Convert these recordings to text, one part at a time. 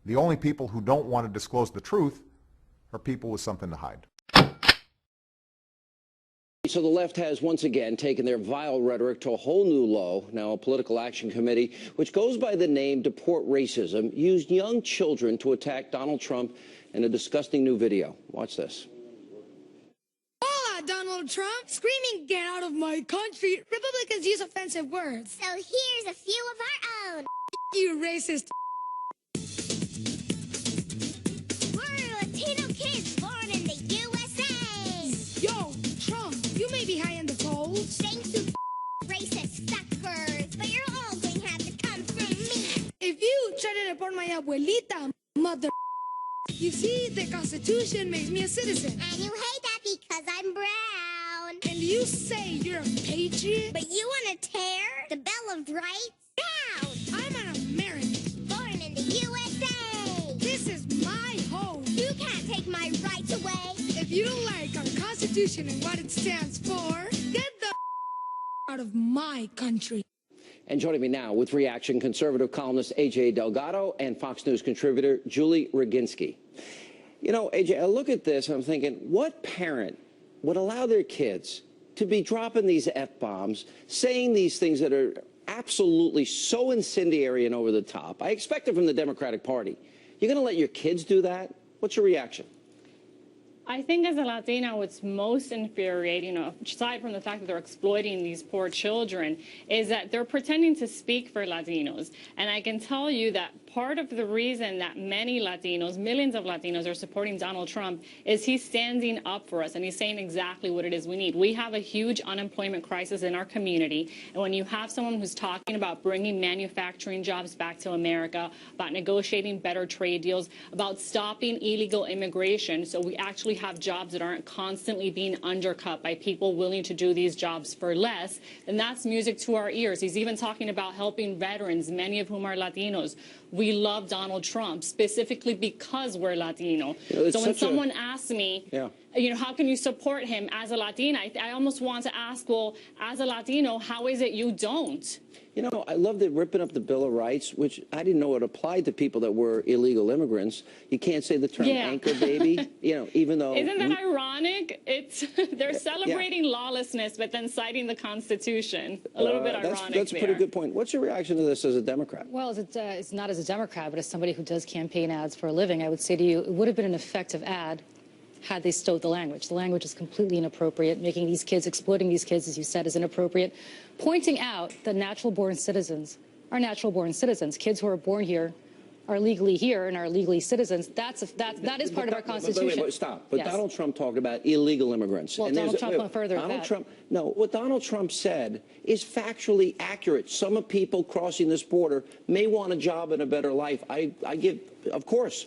The only people who don't want to disclose the truth are people with something to hide. So the left has once again taken their vile rhetoric to a whole new low. Now a political action committee, which goes by the name Deport Racism, used young children to attack Donald Trump in a disgusting new video. Watch this. Hola, Donald Trump, screaming, "Get out of my country." Republicans use offensive words. So here's a few of our own. You racist. We're Latino kids born in the USA. Yo, Trump, you may be high in the polls. Thanks to racist suckers, but you're all going to have to come from me. If you try to deport my abuelita, mother. You see, the Constitution makes me a citizen. And you hate that because I'm brown. And you say you're a patriot? But you want to tear the Bill of Rights down. I'm an American. Born in the USA. This is my home. You can't take my rights away. If you don't like our Constitution and what it stands for, get the out of my country. And joining me now with reaction, conservative columnist A.J. Delgado and Fox News contributor Julie Roginski. You know, A.J., I look at this and I'm thinking, what parent would allow their kids to be dropping these F-bombs, saying these things that are absolutely so incendiary and over the top? I expect it from the Democratic Party. You're going to let your kids do that? What's your reaction? I think as a Latina, what's most infuriating, aside from the fact that they're exploiting these poor children, is that they're pretending to speak for Latinos. And I can tell you that part of the reason that many Latinos, millions of Latinos, are supporting Donald Trump is he's standing up for us and he's saying exactly what it is we need. We have a huge unemployment crisis in our community. And when you have someone who's talking about bringing manufacturing jobs back to America, about negotiating better trade deals, about stopping illegal immigration, so we actually have jobs that aren't constantly being undercut by people willing to do these jobs for less, then that's music to our ears. He's even talking about helping veterans, many of whom are Latinos. We love Donald Trump specifically because we're Latino. So when someone asks me, how can you support him as a Latina? I almost want to ask, well, as a Latino, how is it you don't? You know, I love the ripping up the Bill of Rights, which I didn't know it applied to people that were illegal immigrants. You can't say the term anchor baby, even though... Isn't that ironic? They're celebrating lawlessness, but then citing the Constitution. A little bit ironic. That's a pretty good point. What's your reaction to this as a Democrat? Well, it's not as a Democrat, but as somebody who does campaign ads for a living, I would say to you, it would have been an effective ad had they stowed the language. The language is completely inappropriate. Making these kids, exploiting these kids, as you said, is inappropriate. Pointing out that natural-born citizens are natural-born citizens. Kids who are born here are legally here and are legally citizens. That is part of our Constitution. But stop. But yes. Donald Trump talked about illegal immigrants. Well, and Donald Trump went further than that. What Donald Trump said is factually accurate. Some people crossing this border may want a job and a better life. I give, of course.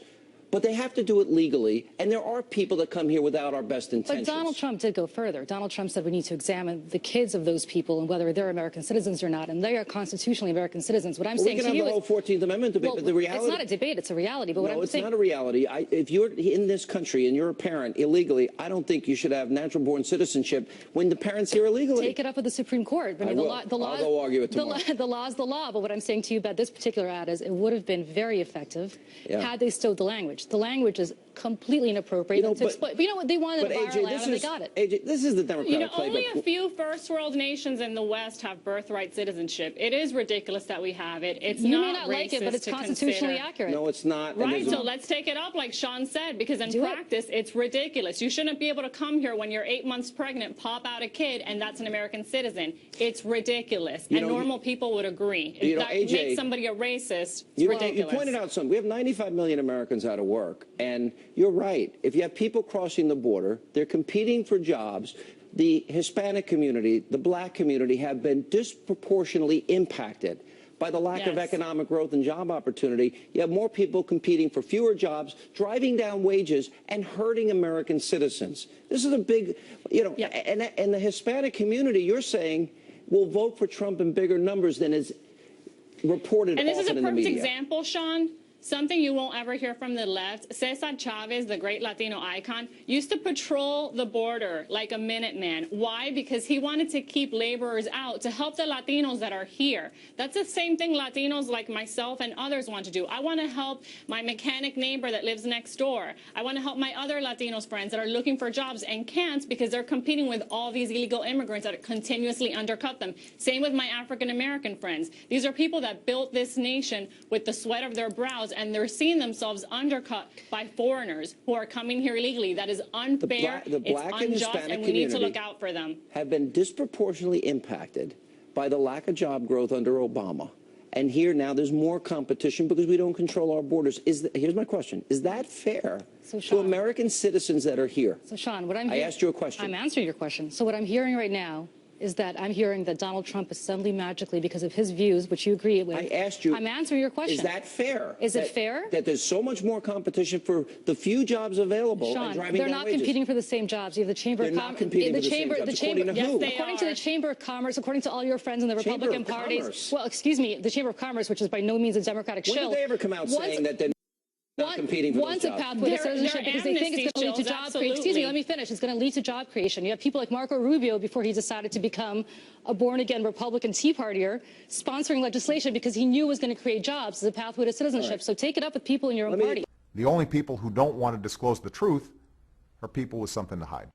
But they have to do it legally, and there are people that come here without our best intentions. But Donald Trump did go further. Donald Trump said we need to examine the kids of those people and whether they're American citizens or not, and they are constitutionally American citizens. What I'm saying to you is... We can have the whole 14th Amendment debate, but the reality... It's not a debate, it's a reality. But what I'm saying... No, it's not a reality. If you're in this country and you're a parent illegally, I don't think you should have natural-born citizenship when the parent's here illegally. Take it up with the Supreme Court. I'll go argue it tomorrow. The law is the law, but what I'm saying to you about this particular ad is it would have been very effective had they stowed the language. The language is completely inappropriate to exploit. But you know what? They wanted a viral ad and they got it. AJ, this is the Democratic play. Only a few first world nations in the West have birthright citizenship. It is ridiculous that we have it. It's you not may not like it, but it's constitutionally accurate. No, it's not. Right, so let's take it up like Sean said, because in practice, it's ridiculous. You shouldn't be able to come here when you're 8 months pregnant, pop out a kid, and that's an American citizen. It's ridiculous. And normal people would agree. If that makes somebody a racist, it's ridiculous. You pointed out something. We have 95 million Americans out of work, and you're right. If you have people crossing the border, they're competing for jobs. The Hispanic community, the black community have been disproportionately impacted by the lack of economic growth and job opportunity. You have more people competing for fewer jobs, driving down wages, and hurting American citizens. This is a big, and the Hispanic community, you're saying, will vote for Trump in bigger numbers than is reported often in the media. And this is a perfect example, Sean. Something you won't ever hear from the left, Cesar Chavez, the great Latino icon, used to patrol the border like a Minuteman. Why? Because he wanted to keep laborers out to help the Latinos that are here. That's the same thing Latinos like myself and others want to do. I want to help my mechanic neighbor that lives next door. I want to help my other Latinos friends that are looking for jobs and can't because they're competing with all these illegal immigrants that continuously undercut them. Same with my African American friends. These are people that built this nation with the sweat of their brows, and they're seeing themselves undercut by foreigners who are coming here illegally. That is unfair, The black it's and unjust, Hispanic and we need to community look out for them. have been disproportionately impacted by the lack of job growth under Obama. And here now there's more competition because we don't control our borders. Here's my question. Is that fair to American citizens that are here? So, Sean, what I asked you a question. I'm answering your question. So what I'm hearing right now is that I'm hearing that Donald Trump is suddenly magically, because of his views, which you agree with. I asked you. I'm answering your question. Is that fair? Is it fair? That there's so much more competition for the few jobs available and Sean, driving they're down not wages. competing for the same jobs. You have the Chamber They're of not Commerce. competing for the same jobs. According to who? According to the Chamber of Commerce, according to all your friends in the Chamber Republican of parties. Commerce. Well, excuse me, the Chamber of Commerce, which is by no means a Democratic shill. When did they ever come out saying that they're not competing for those a jobs? pathway to citizenship because they think it's going to lead to job creation. Excuse me, let me finish. It's going to lead to job creation. You have people like Marco Rubio, before he decided to become a born-again Republican Tea Partier, sponsoring legislation because he knew it was going to create jobs as a pathway to citizenship. Right. So take it up with people in your own party. The only people who don't want to disclose the truth are people with something to hide.